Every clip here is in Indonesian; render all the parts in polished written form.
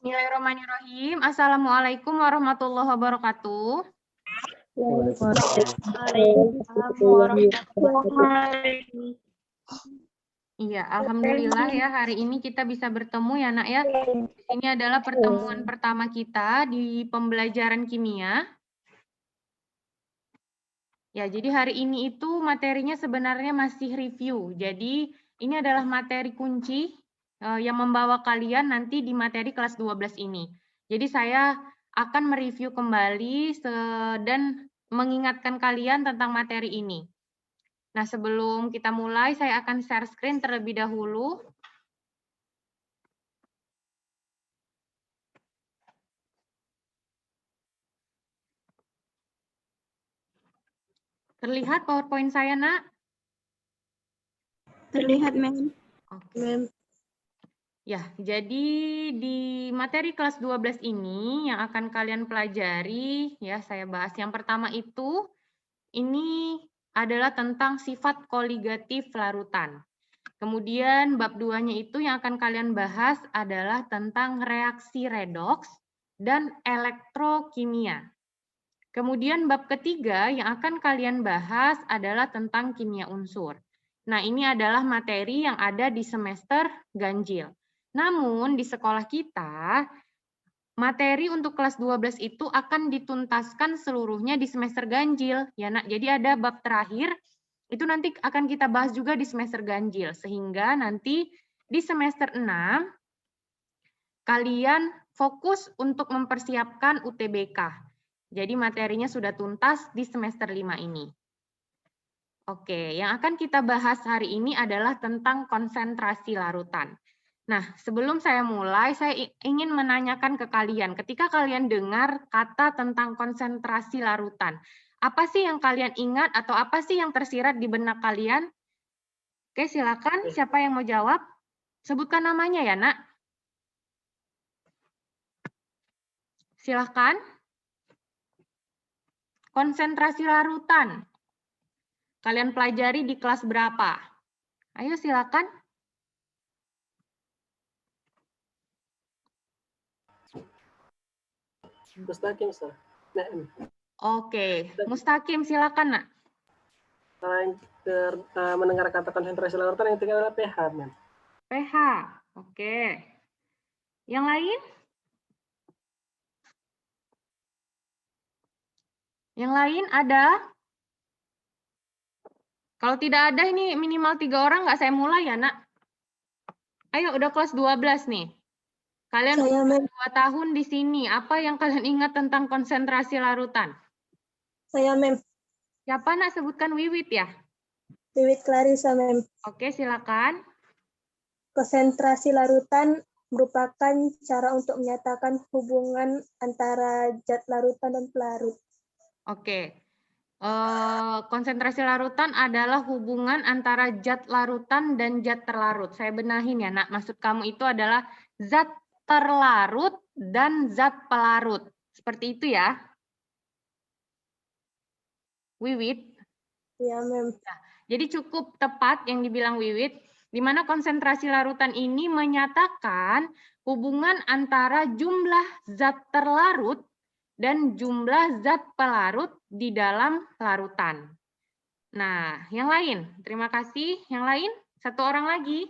Bismillahirrahmanirrahim. Assalamualaikum warahmatullahi wabarakatuh. Iya, alhamdulillah ya hari ini kita bisa bertemu ya Nak ya. Ini adalah pertemuan pertama kita di pembelajaran kimia. Ya, jadi hari ini itu materinya sebenarnya masih review. Jadi ini adalah materi kunci yang membawa kalian nanti di materi kelas 12 ini. Jadi saya akan mereview kembali dan mengingatkan kalian tentang materi ini. Nah, sebelum kita mulai, saya akan share screen terlebih dahulu. Terlihat PowerPoint saya, Nak? Terlihat, Mem. Oke. Ya, jadi di materi kelas 12 ini yang akan kalian pelajari, ya saya bahas yang pertama itu, ini adalah tentang sifat koligatif larutan. Kemudian bab 2-nya itu yang akan kalian bahas adalah tentang reaksi redoks dan elektrokimia. Kemudian bab ketiga yang akan kalian bahas adalah tentang kimia unsur. Nah, ini adalah materi yang ada di semester ganjil. Namun di sekolah kita, materi untuk kelas 12 itu akan dituntaskan seluruhnya di semester ganjil. Ya, Nak. Jadi ada bab terakhir, itu nanti akan kita bahas juga di semester ganjil. Sehingga nanti di semester 6, kalian fokus untuk mempersiapkan UTBK. Jadi materinya sudah tuntas di semester 5 ini. Oke, yang akan kita bahas hari ini adalah tentang konsentrasi larutan. Nah, sebelum saya mulai, saya ingin menanyakan ke kalian, ketika kalian dengar kata tentang konsentrasi larutan, apa sih yang kalian ingat atau apa sih yang tersirat di benak kalian? Oke, silakan. Siapa yang mau jawab? Sebutkan namanya ya, Nak. Silakan. Konsentrasi larutan. Kalian pelajari di kelas berapa? Ayo silakan. Mustaqim, Sir. Oke, Mustaqim silakan, Nak. Mendengar kata konsentrasi larutan yang tinggal adalah pH, Mem. pH, oke. Yang lain? Yang lain ada? Kalau tidak ada ini minimal 3 orang, nggak saya mulai ya, Nak? Ayo, udah kelas 12 nih. Kalian udah 2 tahun di sini. Apa yang kalian ingat tentang konsentrasi larutan? Saya, Mem. Siapa, Nak? Sebutkan Wiwit ya? Wiwit Clarissa, Mem. Oke, silakan. Konsentrasi larutan merupakan cara untuk menyatakan hubungan antara zat larutan dan pelarut. Oke. Konsentrasi larutan adalah hubungan antara zat larutan dan zat terlarut. Saya benahin ya, Nak. Maksud kamu itu adalah zat terlarut dan zat pelarut. Seperti itu ya? Wiwit? Ya, Mem. Jadi cukup tepat yang dibilang Wiwit, di mana konsentrasi larutan ini menyatakan hubungan antara jumlah zat terlarut dan jumlah zat pelarut di dalam larutan. Nah, yang lain, terima kasih. Yang lain, 1 orang lagi.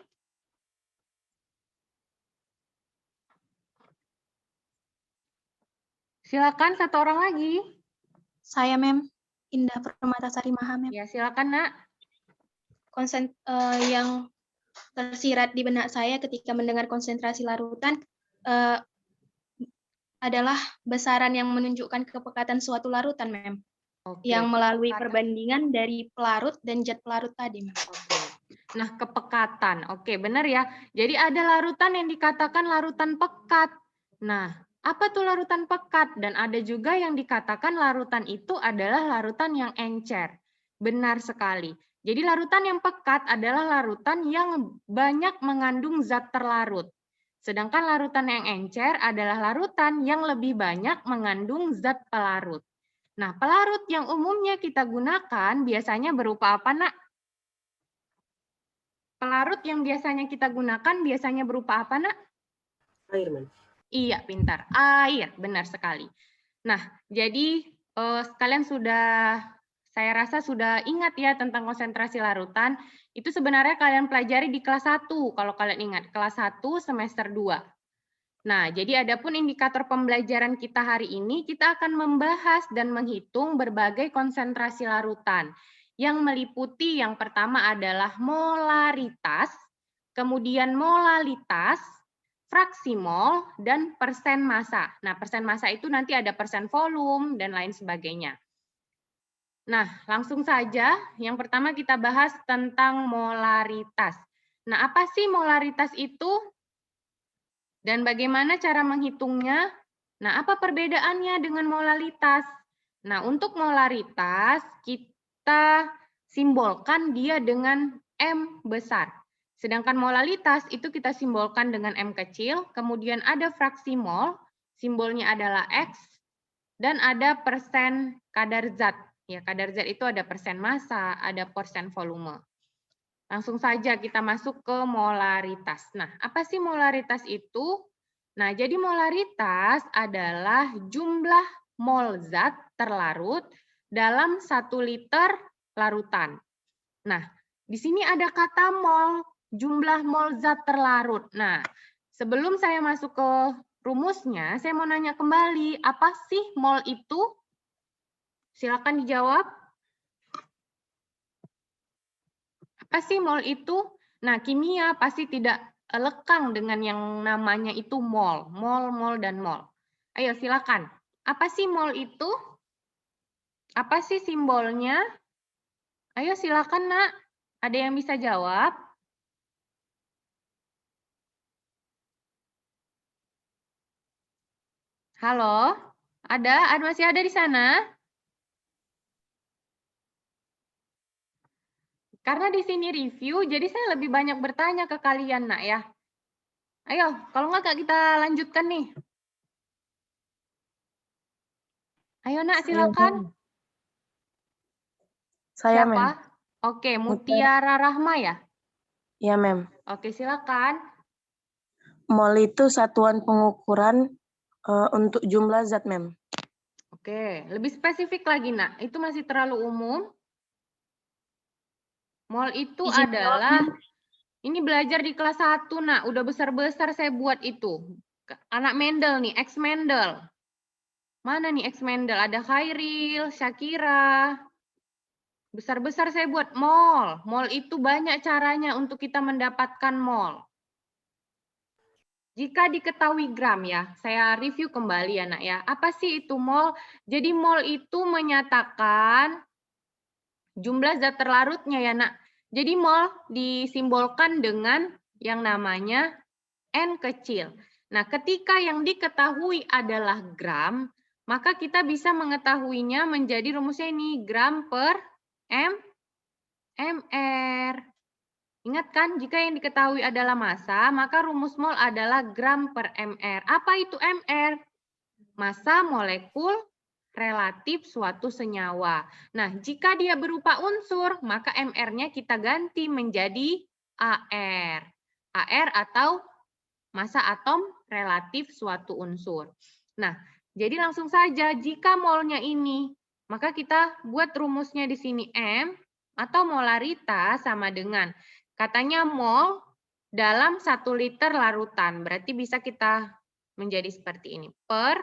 Silakan 1 orang lagi. Saya, Mem. Indah Permatasari Maha, Mem. Ya, silakan, Nak. Yang tersirat di benak saya ketika mendengar konsentrasi larutan adalah besaran yang menunjukkan kepekatan suatu larutan, Mem. Oke, yang melalui perbandingan dari pelarut dan zat pelarut tadi, Mem. Oke. Nah, kepekatan. Oke, benar ya. Jadi ada larutan yang dikatakan larutan pekat. Nah, apa tuh larutan pekat? Dan ada juga yang dikatakan larutan itu adalah larutan yang encer. Benar sekali. Jadi larutan yang pekat adalah larutan yang banyak mengandung zat terlarut. Sedangkan larutan yang encer adalah larutan yang lebih banyak mengandung zat pelarut. Nah, pelarut yang umumnya kita gunakan biasanya berupa apa, Nak? Pelarut yang biasanya kita gunakan biasanya berupa apa, Nak? Air, Mem. Iya, pintar. Air, benar sekali. Nah, jadi kalian saya rasa sudah ingat ya tentang konsentrasi larutan. Itu sebenarnya kalian pelajari di kelas 1, kalau kalian ingat. Kelas 1 semester 2. Nah, jadi adapun indikator pembelajaran kita hari ini, kita akan membahas dan menghitung berbagai konsentrasi larutan yang meliputi yang pertama adalah molaritas, kemudian molalitas, fraksi mol, dan persen massa. Nah, persen massa itu nanti ada persen volume dan lain sebagainya. Nah, langsung saja yang pertama kita bahas tentang molaritas. Nah, apa sih molaritas itu? Dan bagaimana cara menghitungnya? Nah, apa perbedaannya dengan molalitas? Nah, untuk molaritas kita simbolkan dia dengan M besar. Sedangkan molalitas itu kita simbolkan dengan M kecil, kemudian ada fraksi mol, simbolnya adalah X, dan ada persen kadar zat. Ya, kadar zat itu ada persen massa, ada persen volume. Langsung saja kita masuk ke molaritas. Nah, apa sih molaritas itu? Nah, jadi molaritas adalah jumlah mol zat terlarut dalam 1 liter larutan. Nah, di sini ada kata mol, jumlah mol zat terlarut. Nah, sebelum saya masuk ke rumusnya, saya mau nanya kembali, apa sih mol itu? Silakan dijawab. Apa sih mol itu? Nah, kimia pasti tidak lekang dengan yang namanya itu mol, mol, dan mol. Ayo silakan. Apa sih mol itu? Apa sih simbolnya? Ayo silakan, Nak. Ada yang bisa jawab? Halo? Ada? Masih ada di sana? Karena di sini review, jadi saya lebih banyak bertanya ke kalian, Nak ya. Ayo, kalau nggak kita lanjutkan nih. Ayo, Nak, silakan. Saya, Siapa? Mem. Oke, Mutiara Rahma ya? Ya, Mem. Oke, silakan. Mol itu satuan pengukuran untuk jumlah zat, Mem. Oke, lebih spesifik lagi, Nak. Itu masih terlalu umum. Mol itu adalah, ini belajar di kelas 1, Nak. Udah besar-besar saya buat itu. Anak Mendel nih, ex Mendel. Mana nih ex Mendel? Ada Khairil, Syakira. Besar-besar saya buat mol. Mol itu banyak caranya untuk kita mendapatkan mol. Jika diketahui gram ya, saya review kembali ya, Nak ya. Apa sih itu mol? Jadi mol itu menyatakan jumlah zat terlarutnya ya, Nak. Jadi mol disimbolkan dengan yang namanya N kecil. Nah, ketika yang diketahui adalah gram, maka kita bisa mengetahuinya menjadi rumusnya ini, gram per mR. Ingat kan, jika yang diketahui adalah massa, maka rumus mol adalah gram per mR. Apa itu mR? Massa molekul relatif suatu senyawa. Nah, jika dia berupa unsur, maka mR-nya kita ganti menjadi AR. AR atau massa atom relatif suatu unsur. Nah, jadi langsung saja jika molnya ini, maka kita buat rumusnya di sini M atau molaritas sama dengan katanya mol dalam 1 liter larutan. Berarti bisa kita menjadi seperti ini. Per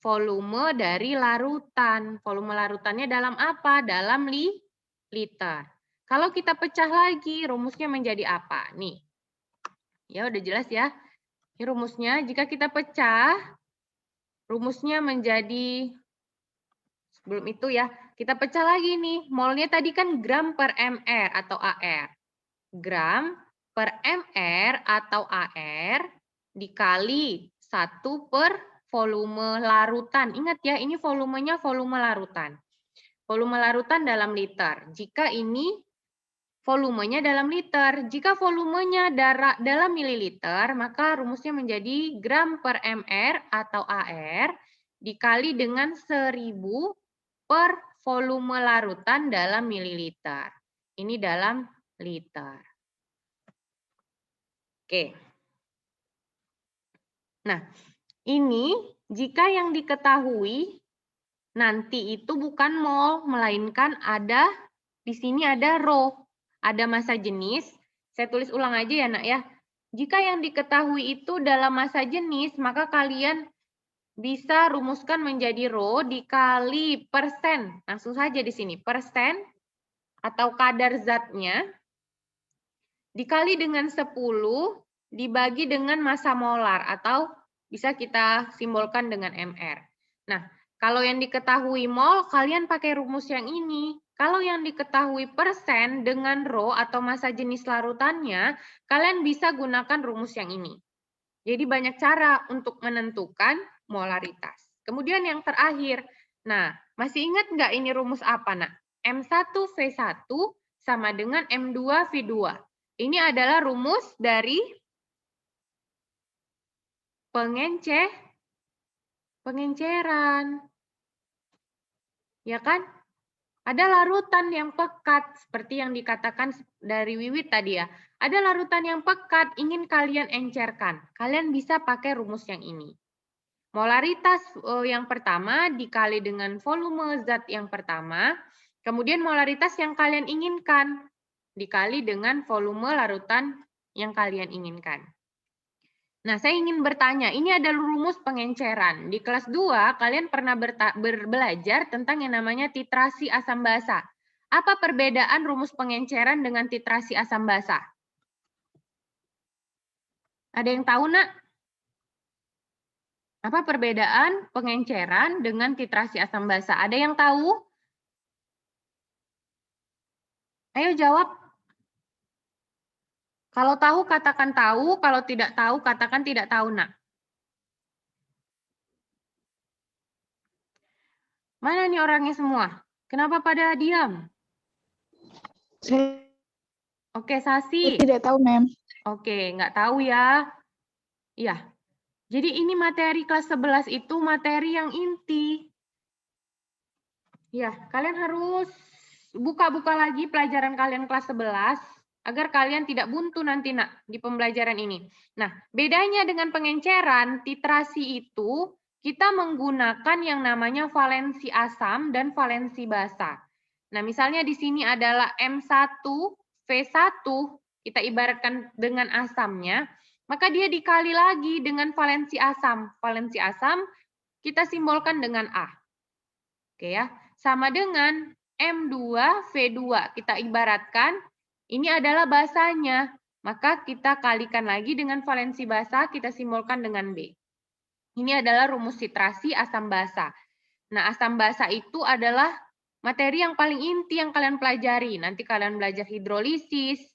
volume dari larutan. Volume larutannya dalam apa? Dalam liter. Kalau kita pecah lagi, rumusnya menjadi apa? Nih. Ya, udah jelas ya. Ini rumusnya, jika kita pecah, rumusnya menjadi, sebelum itu ya, kita pecah lagi nih. Molnya tadi kan gram per mR atau AR. Gram per mR atau AR dikali 1 per volume larutan. Ingat ya, ini volumenya volume larutan. Volume larutan dalam liter. Jika ini volumenya dalam liter. Jika volumenya dalam mililiter, maka rumusnya menjadi gram per mR atau AR dikali dengan 1000 per volume larutan dalam mililiter. Ini dalam liter. Oke. Nah, ini jika yang diketahui nanti itu bukan mol, melainkan ada di sini ada rho, ada massa jenis. Saya tulis ulang aja ya, Nak ya. Jika yang diketahui itu dalam massa jenis, maka kalian bisa rumuskan menjadi rho dikali persen. Langsung saja di sini, persen atau kadar zatnya dikali dengan 10 dibagi dengan massa molar atau bisa kita simbolkan dengan MR. Nah, kalau yang diketahui mol, kalian pakai rumus yang ini. Kalau yang diketahui persen dengan rho atau massa jenis larutannya, kalian bisa gunakan rumus yang ini. Jadi banyak cara untuk menentukan molaritas. Kemudian yang terakhir, nah masih ingat nggak ini rumus apa, nak? M1V1 sama dengan M2V2. Ini adalah rumus dari pengenceran. Ya kan? Ada larutan yang pekat, seperti yang dikatakan dari Wiwit tadi ya. Ada larutan yang pekat, ingin kalian encerkan. Kalian bisa pakai rumus yang ini. Molaritas yang pertama dikali dengan volume zat yang pertama, kemudian molaritas yang kalian inginkan dikali dengan volume larutan yang kalian inginkan. Nah, saya ingin bertanya, ini ada rumus pengenceran. Di kelas 2, kalian pernah belajar tentang yang namanya titrasi asam basa. Apa perbedaan rumus pengenceran dengan titrasi asam basa? Ada yang tahu, Nak? Apa perbedaan pengenceran dengan titrasi asam basa? Ada yang tahu? Ayo jawab. Kalau tahu, katakan tahu. Kalau tidak tahu, katakan tidak tahu, Nak. Mana nih orangnya semua? Kenapa pada diam? Oke, Sasi. Tidak tahu, Mem. Oke, nggak tahu ya. Iya. Jadi ini materi kelas 11 itu materi yang inti. Ya, kalian harus buka-buka lagi pelajaran kalian kelas 11 agar kalian tidak buntu nanti, Nak, di pembelajaran ini. Nah, bedanya dengan pengenceran, titrasi itu kita menggunakan yang namanya valensi asam dan valensi basa. Nah, misalnya di sini adalah M1V1, kita ibaratkan dengan asamnya, maka dia dikali lagi dengan valensi asam. Valensi asam kita simbolkan dengan A. Oke ya, sama dengan M2V2. Kita ibaratkan ini adalah basanya, maka kita kalikan lagi dengan valensi basa, kita simbolkan dengan B. Ini adalah rumus titrasi asam basa. Nah, asam basa itu adalah materi yang paling inti yang kalian pelajari. Nanti kalian belajar hidrolisis,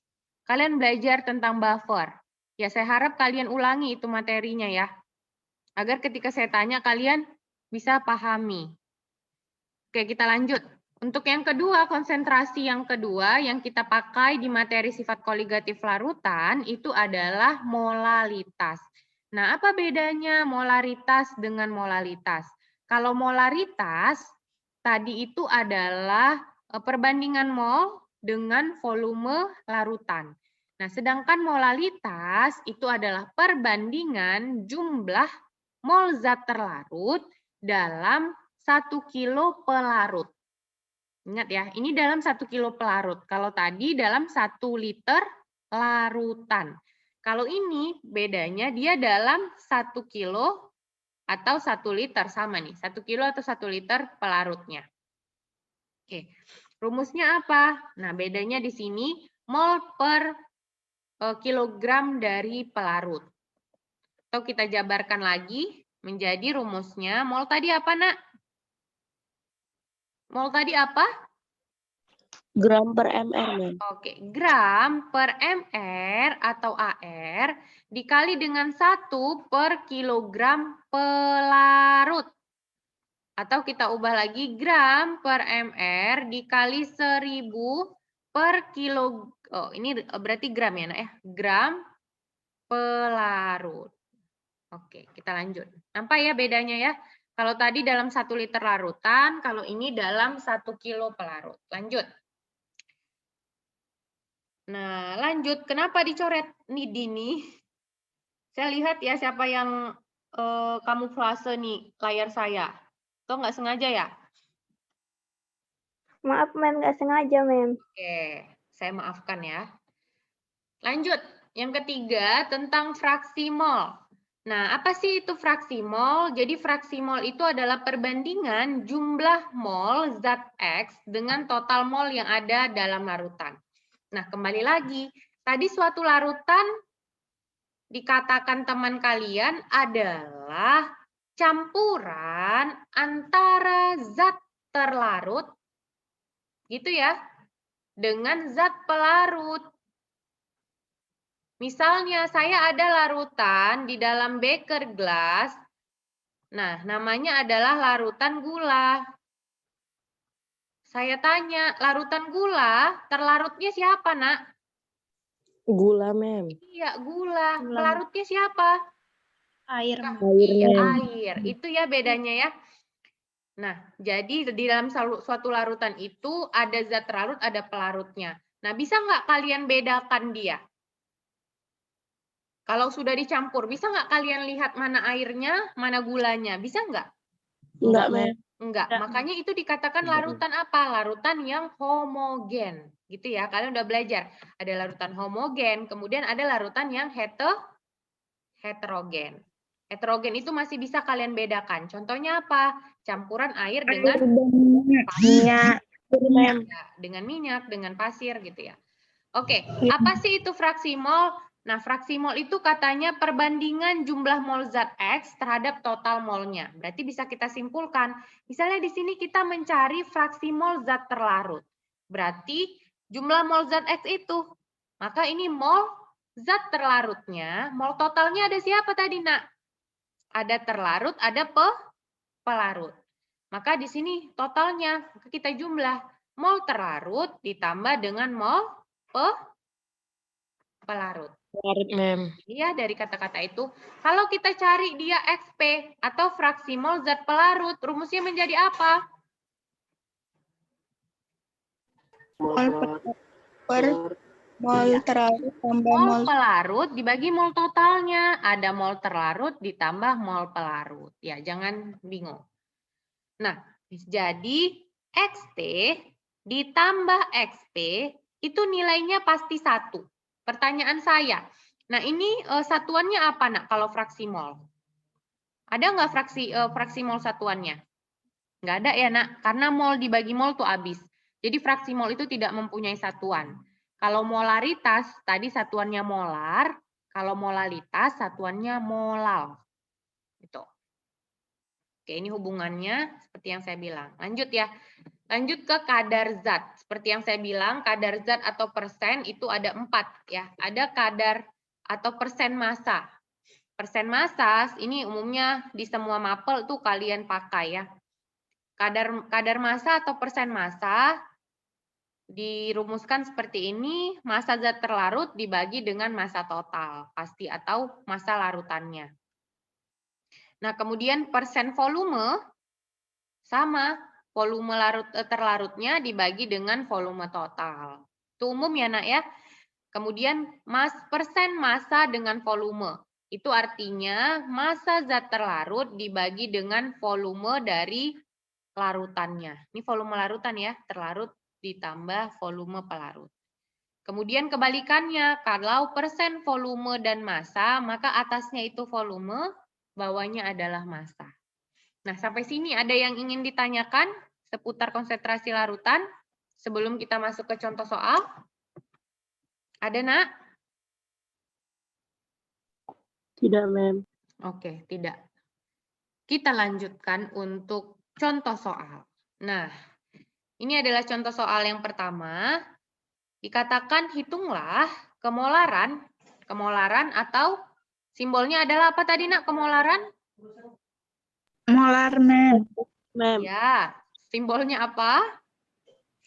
kalian belajar tentang buffer. Ya, saya harap kalian ulangi itu materinya ya. Agar ketika saya tanya, kalian bisa pahami. Oke, kita lanjut. Untuk yang kedua, konsentrasi yang kedua yang kita pakai di materi sifat koligatif larutan itu adalah molalitas. Nah, apa bedanya molaritas dengan molalitas? Kalau molaritas, tadi itu adalah perbandingan mol dengan volume larutan. Nah, sedangkan molalitas itu adalah perbandingan jumlah mol zat terlarut dalam 1 kilo pelarut. Ingat ya, ini dalam 1 kilo pelarut. Kalau tadi dalam 1 liter larutan. Kalau ini bedanya dia dalam 1 kilo atau 1 liter. Sama nih, 1 kilo atau 1 liter pelarutnya. Oke, rumusnya apa? Nah, bedanya di sini mol per kilogram dari pelarut. Atau kita jabarkan lagi menjadi rumusnya. Mol tadi apa, Nak? Mol tadi apa? Gram per mr, Mem. Oke, gram per mr atau AR dikali dengan 1 per kilogram pelarut. Atau kita ubah lagi gram per mr dikali 1000 per kilo. Oh, ini berarti gram ya, Nak ya. Gram pelarut. Oke, kita lanjut. Nampak ya bedanya ya? Kalau tadi dalam 1 liter larutan, kalau ini dalam 1 kilo pelarut. Lanjut. Nah, lanjut. Kenapa dicoret nih Dini? Saya lihat ya siapa yang kamuflase nih layar saya. Atau nggak sengaja ya? Maaf, Mem, nggak sengaja, Mem. Oke, saya maafkan ya. Lanjut, yang ketiga tentang fraksi mol. Nah, apa sih itu fraksi mol? Jadi fraksi mol itu adalah perbandingan jumlah mol zat X dengan total mol yang ada dalam larutan. Nah, kembali lagi, tadi suatu larutan dikatakan teman kalian adalah campuran antara zat terlarut, gitu ya, dengan zat pelarut. Misalnya saya ada larutan di dalam beker gelas. Nah, namanya adalah larutan gula. Saya tanya, larutan gula, terlarutnya siapa, Nak? Gula, Mem. Iya, gula. Gula. Pelarutnya siapa? Air, Mem. Air, Iya, Mem. air. Itu ya bedanya ya. Nah, jadi di dalam suatu larutan itu ada zat terlarut, ada pelarutnya. Nah, bisa nggak kalian bedakan dia? Kalau sudah dicampur, bisa nggak kalian lihat mana airnya, mana gulanya? Bisa nggak? Enggak, Mem. Enggak. Enggak. Makanya itu dikatakan larutan apa? Larutan yang homogen. Gitu ya, kalian udah belajar. Ada larutan homogen, kemudian ada larutan yang heterogen. Heterogen itu masih bisa kalian bedakan. Contohnya apa? Campuran air dengan Minyak. Mem. ya, dengan minyak, dengan pasir gitu ya. Oke, apa sih itu fraksi mol? Nah, fraksi mol itu katanya perbandingan jumlah mol zat X terhadap total molnya. Berarti bisa kita simpulkan, misalnya di sini kita mencari fraksi mol zat terlarut. Berarti jumlah mol zat X itu. Maka ini mol zat terlarutnya, mol totalnya ada siapa tadi, Nak? Ada terlarut, ada pelarut. Maka di sini totalnya kita jumlah mol terlarut ditambah dengan mol pelarut. Larut, Mem. Iya, dari kata-kata itu. Kalau kita cari dia XP atau fraksi mol zat pelarut, rumusnya menjadi apa? Mol terlarut tambah Mol pelarut dibagi mol totalnya. Ada mol terlarut ditambah mol pelarut. Ya, jangan bingung. Nah, jadi XT ditambah XP itu nilainya pasti 1. Pertanyaan saya, nah ini satuannya apa, Nak, kalau fraksi mol? Ada nggak fraksi mol satuannya? Nggak ada ya, Nak, karena mol dibagi mol tuh habis. Jadi fraksi mol itu tidak mempunyai satuan. Kalau molaritas, tadi satuannya molar, kalau molalitas satuannya molal. Gitu. Oke, ini hubungannya seperti yang saya bilang. Lanjut ya. Lanjut ke kadar zat. Seperti yang saya bilang, kadar zat atau persen itu ada 4 ya. Ada kadar atau persen massa. Persen massa ini umumnya di semua mapel tuh kalian pakai ya. Kadar massa atau persen massa dirumuskan seperti ini, massa zat terlarut dibagi dengan massa total pasti atau massa larutannya. Nah, kemudian persen volume sama, volume terlarutnya dibagi dengan volume total. Itu umum ya, Nak ya. Kemudian persen massa dengan volume. Itu artinya massa zat terlarut dibagi dengan volume dari larutannya. Ini volume larutan ya, terlarut ditambah volume pelarut. Kemudian kebalikannya, kalau persen volume dan massa, maka atasnya itu volume, bawahnya adalah massa. Nah, sampai sini ada yang ingin ditanyakan seputar konsentrasi larutan sebelum kita masuk ke contoh soal? Ada, Nak? Tidak, Mem. Oke, tidak. Kita lanjutkan untuk contoh soal. Nah, ini adalah contoh soal yang pertama. Dikatakan hitunglah kemolaran atau simbolnya adalah apa tadi, Nak, kemolaran? molar, Mem. Mem. Ya, simbolnya apa?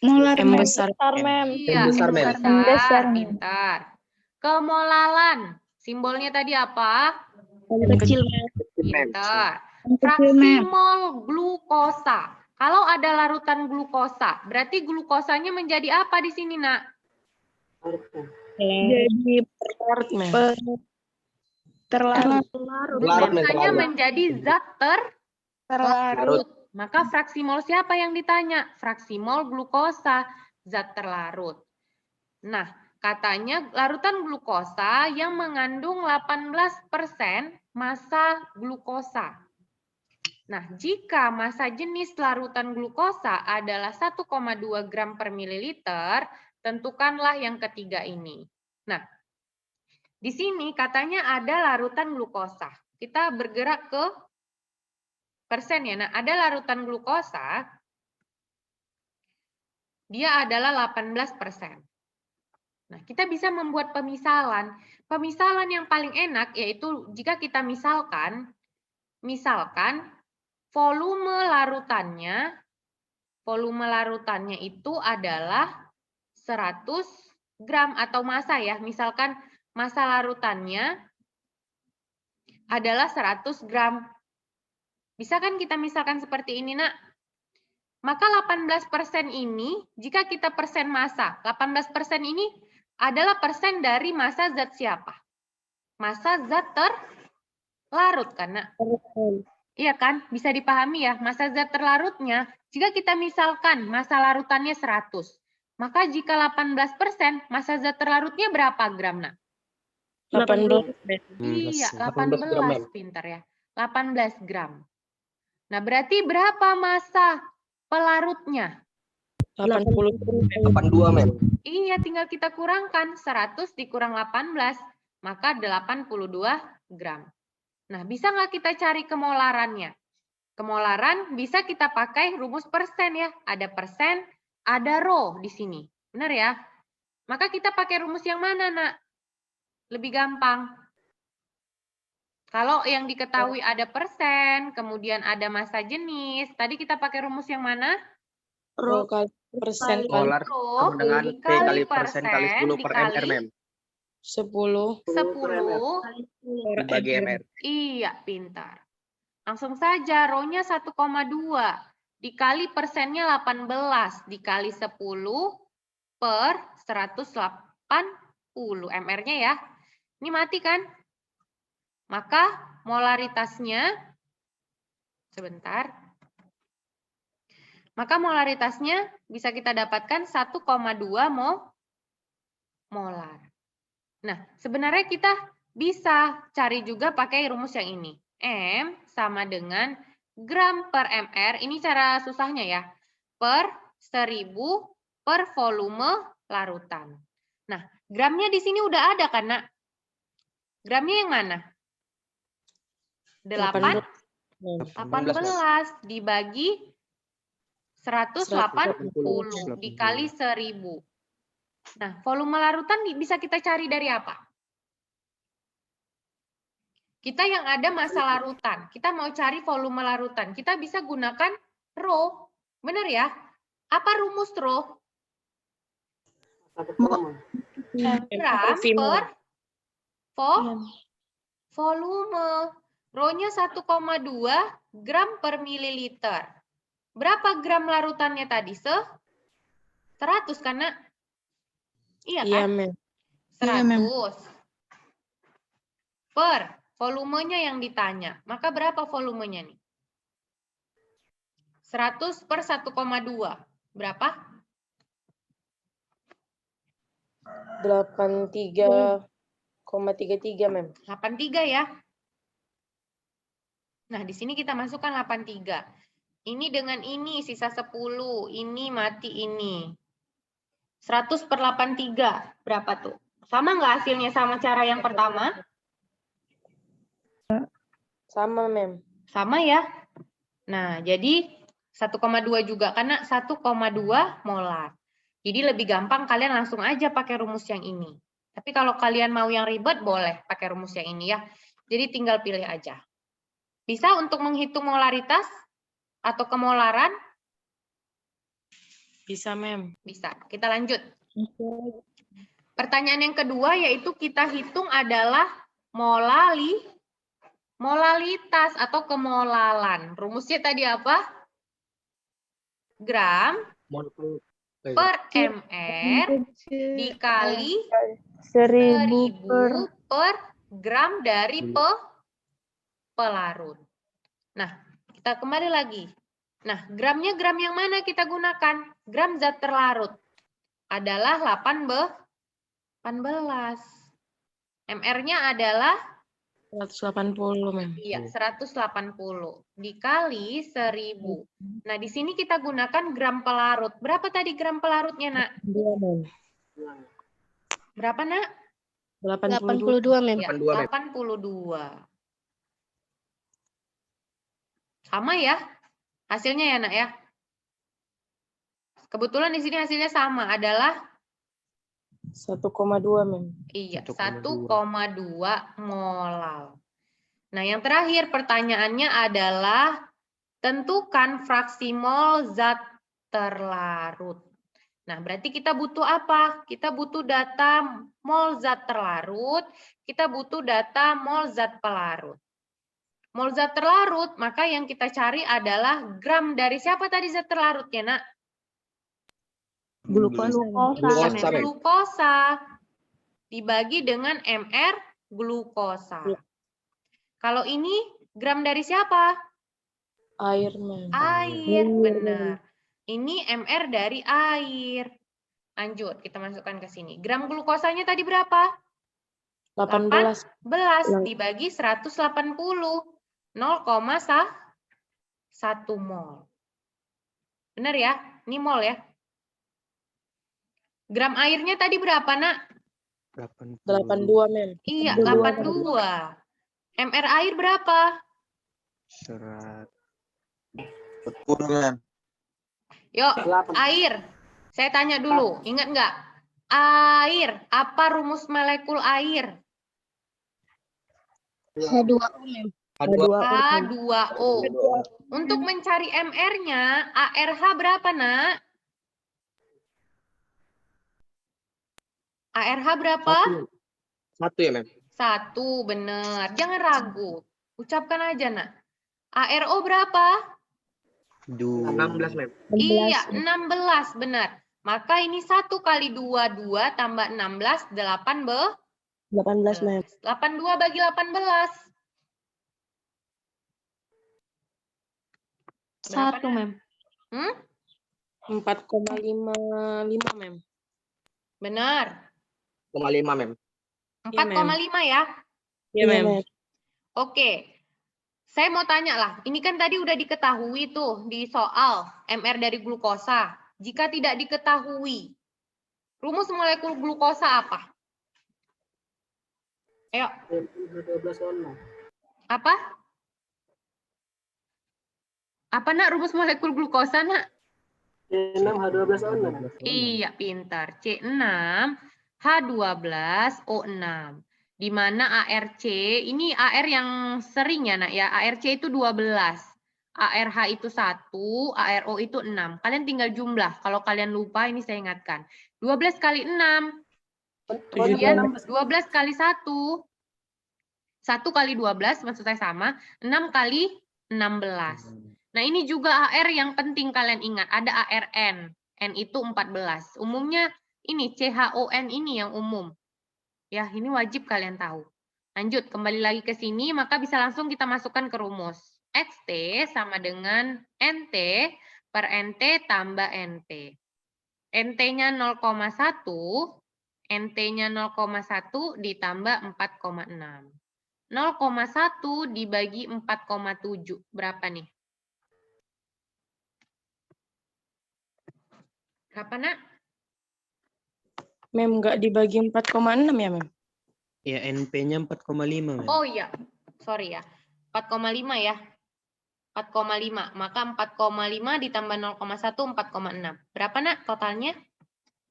Molar, M Mem. besar, Mem. Iya, M besar, Mem. M M besar, Mem. pintar. Kemolalan, simbolnya tadi apa? M kecil, Mem. Pintar. M kecil, Fraksi Mem. mol glukosa. Kalau ada larutan glukosa, berarti glukosanya menjadi apa di sini, Nak? Jadi Larut, Mem. Terlarut. Larut, men, glukosanya terlarut. menjadi zat terlarut. Maka fraksi mol siapa yang ditanya? Fraksi mol glukosa, zat terlarut. Nah, katanya larutan glukosa yang mengandung 18% massa glukosa. Nah, jika massa jenis larutan glukosa adalah 1,2 gram per mililiter, tentukanlah yang ketiga ini. Nah, di sini katanya ada larutan glukosa. Kita bergerak ke persen ya. Nah, ada larutan glukosa, dia adalah 18%. Nah, kita bisa membuat pemisalan. Pemisalan yang paling enak yaitu jika kita misalkan volume larutannya itu adalah 100 gram atau massa ya. Misalkan massa larutannya adalah 100 gram. Bisa kan kita misalkan seperti ini, Nak? Maka 18% ini, jika kita persen massa, 18% ini adalah persen dari massa zat siapa? Massa zat terlarut, karena iya kan? Bisa dipahami ya, massa zat terlarutnya, jika kita misalkan massa larutannya 100, maka jika 18%, massa zat terlarutnya berapa gram, Nak? 18. Iya, 18 gram, 18, pintar ya. 18 gram. Nah, berarti berapa massa pelarutnya? 80. 82, men. Iya, tinggal kita kurangkan. 100 dikurang 18, maka 82 gram. Nah, bisa nggak kita cari kemolarannya? Kemolaran bisa kita pakai rumus persen ya. Ada persen, ada rho di sini. Benar ya? Maka kita pakai rumus yang mana, Nak? Lebih gampang. Kalau yang diketahui ada persen, kemudian ada massa jenis. Tadi kita pakai rumus yang mana? Rho kali persen kali Molar Rho sama dengan P kali persen kali 10 per MR, mem. 10 10 Dibagi MR. Iya, pintar. Langsung saja, rho-nya 1,2. Dikali persennya 18. Dikali 10 per 180. MR-nya ya. Ini mati kan? Maka molaritasnya, sebentar. Maka molaritasnya bisa kita dapatkan 1,2 molar. Nah, sebenarnya kita bisa cari juga pakai rumus yang ini. M sama dengan gram per MR, ini cara susahnya ya, per 1000 per volume larutan. Nah, gramnya di sini udah ada kan, Nak? Gramnya yang mana? 18 dibagi 180 dikali 1000. Nah, volume larutan bisa kita cari dari apa? Kita yang ada massa larutan, kita mau cari volume larutan, kita bisa gunakan rho. Benar ya? Apa rumus rho? Gram per volume. Rho-nya 1,2 gram per mililiter. Berapa gram larutannya tadi? 100 karena iya kan? Iya, mem. 100 per volumenya yang ditanya. Maka berapa volumenya nih? 100 per 1,2. Berapa? 83,33, mem. 83 ya. Nah, di sini kita masukkan 83. Ini dengan ini sisa 10, ini mati ini. 100 per 83, berapa tuh? Sama nggak hasilnya sama cara yang pertama? Sama, mem. Sama ya. Nah, jadi 1,2 juga, karena 1,2 molar. Jadi lebih gampang kalian langsung aja pakai rumus yang ini. Tapi kalau kalian mau yang ribet, boleh pakai rumus yang ini ya. Jadi tinggal pilih aja. Bisa untuk menghitung molaritas atau kemolaran? Bisa, mem. Bisa. Kita lanjut. Pertanyaan yang kedua yaitu kita hitung adalah molalitas atau kemolalan. Rumusnya tadi apa? Gram per MR dikali 1000 per gram dari pelarut. Nah, kita kembali lagi. Nah, gramnya gram yang mana kita gunakan? Gram zat terlarut adalah 18. MR-nya adalah 180, Mem. iya, 180 dikali 1000. Nah, di sini kita gunakan gram pelarut. Berapa tadi gram pelarutnya, Nak? 2, Mem. Berapa, Nak? 82. 82, Mem. Ya, 82. Sama ya hasilnya ya, Nak ya. Kebetulan di sini hasilnya sama, adalah 1,2, Mem. iya, 1,2 molal. Nah, yang terakhir pertanyaannya adalah tentukan fraksi mol zat terlarut. Nah, berarti kita butuh apa? Kita butuh data mol zat terlarut, kita butuh data mol zat pelarut. Mol zat terlarut, maka yang kita cari adalah gram dari siapa tadi zat terlarutnya, Nak? Glukosa, Mem. Glukosa dibagi dengan MR glukosa. Kalau ini gram dari siapa? Air, Mem. Air, benar. Ini MR dari air. Lanjut, kita masukkan ke sini. Gram glukosanya tadi berapa? 18. 18 dibagi 180. 0,1 mol. Benar ya? Ini mol ya. Gram airnya tadi berapa, Nak? 82, Mem. Iya, 82. MR air berapa? 100. Yuk, air. Saya tanya dulu, ingat nggak? Air, apa rumus molekul air? H2O, Mem. H2O. Untuk mencari MR-nya, ARH berapa, Nak? ARH berapa? 1 ya, Mem. 1, benar. Jangan ragu. Ucapkan aja, Nak. ARO berapa? 16, Mem. Iya, 16, benar. Maka ini 1 kali 2 tambah 16, 18, Mem. 82 bagi 18. 1, Mem. 4,55, Mem. Benar. 5, Mem. 4,5 ya. Iya, Mem. Oke. Saya mau tanya lah, ini kan tadi udah diketahui tuh di soal MR dari glukosa. Jika tidak diketahui, rumus molekul glukosa apa? Ayo. Apa? Apa, Nak, rumus molekul glukosa, Nak? C6H12O6. Iya, pintar. C6H12O6. Di mana ARC, ini AR yang sering ya, Nak ya. ARC itu 12. ARH itu 1, ARO itu 6. Kalian tinggal jumlah. Kalau kalian lupa, ini saya ingatkan. 12 kali 6. Kemudian 12 kali 1. 1 kali 12, maksud saya sama. 6 kali 16. Nah, ini juga AR yang penting kalian ingat. Ada ARN. N itu 14. Umumnya ini CHON ini yang umum. Ya, ini wajib kalian tahu. Lanjut, kembali lagi ke sini, maka bisa langsung kita masukkan ke rumus. XT sama dengan NT per NT tambah NT. NT-nya 0,1, NT-nya 0,1 ditambah 4,6. 0,1 dibagi 4,7. Berapa nih? Berapa, Nak? Mem, nggak dibagi 4,6 ya, Mem? Ya, NP-nya 4,5, Mem. Oh iya, sorry ya. 4,5 ya. 4,5. Maka 4,5 ditambah 0,1, 4,6. Berapa, Nak, totalnya?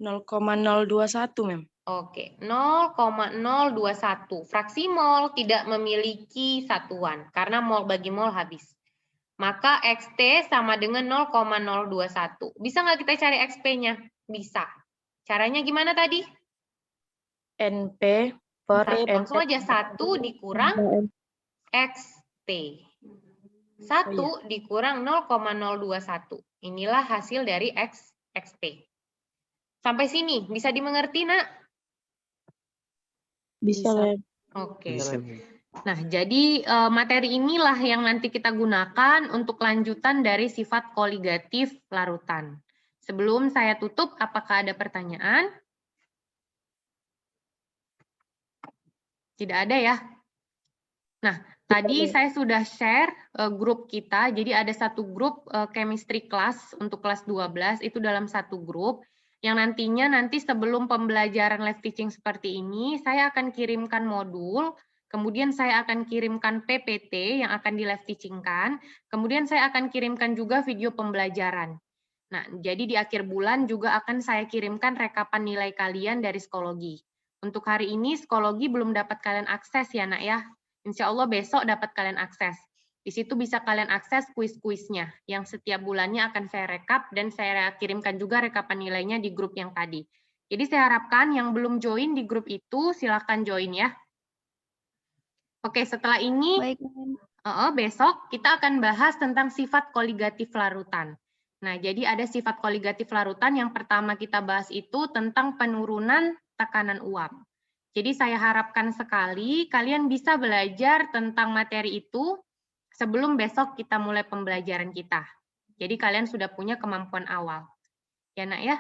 0,021, Mem. Oke, 0,021. Fraksi mol tidak memiliki satuan, karena mol bagi mol habis. Maka XT sama dengan 0,021. Bisa nggak kita cari XP-nya? Bisa. Caranya gimana tadi? NP per Langsung aja 1 dikurang XT. 1 dikurang 0,021. Inilah hasil dari XP. Sampai sini bisa dimengerti, Nak? Bisa, Mem. Oke. Bisa, Mem. Nah, jadi materi inilah yang nanti kita gunakan untuk lanjutan dari sifat koligatif larutan. Sebelum saya tutup, apakah ada pertanyaan? Tidak ada ya? Nah, tadi saya sudah share grup kita, jadi ada satu grup chemistry class untuk kelas 12, itu dalam satu grup, yang nantinya nanti sebelum pembelajaran live teaching seperti ini, saya akan kirimkan modul, kemudian saya akan kirimkan PPT yang akan di live teaching-kan, kemudian saya akan kirimkan juga video pembelajaran. Nah, jadi di akhir bulan juga akan saya kirimkan rekapan nilai kalian dari psikologi. Untuk hari ini psikologi belum dapat kalian akses ya nak ya. Insya Allah besok dapat kalian akses. Di situ bisa kalian akses kuis-kuisnya yang setiap bulannya akan saya rekap dan saya kirimkan juga rekapan nilainya di grup yang tadi. Jadi saya harapkan yang belum join di grup itu silahkan join ya. Oke, setelah ini Baik, Mem. besok kita akan bahas tentang sifat koligatif larutan. Nah, jadi ada sifat koligatif larutan yang pertama kita bahas itu tentang penurunan tekanan uap. Jadi saya harapkan sekali kalian bisa belajar tentang materi itu sebelum besok kita mulai pembelajaran kita. Jadi kalian sudah punya kemampuan awal. Ya nak ya?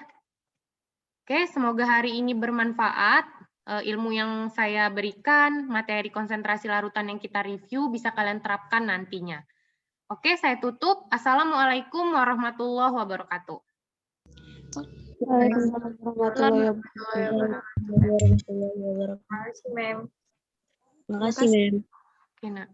Oke, semoga hari ini bermanfaat. Ilmu yang saya berikan, materi konsentrasi larutan yang kita review bisa kalian terapkan nantinya. Oke, saya tutup. Assalamualaikum warahmatullahi wabarakatuh. Waalaikumsalam warahmatullahi wabarakatuh. Terima kasih, Mem. Oke, nak.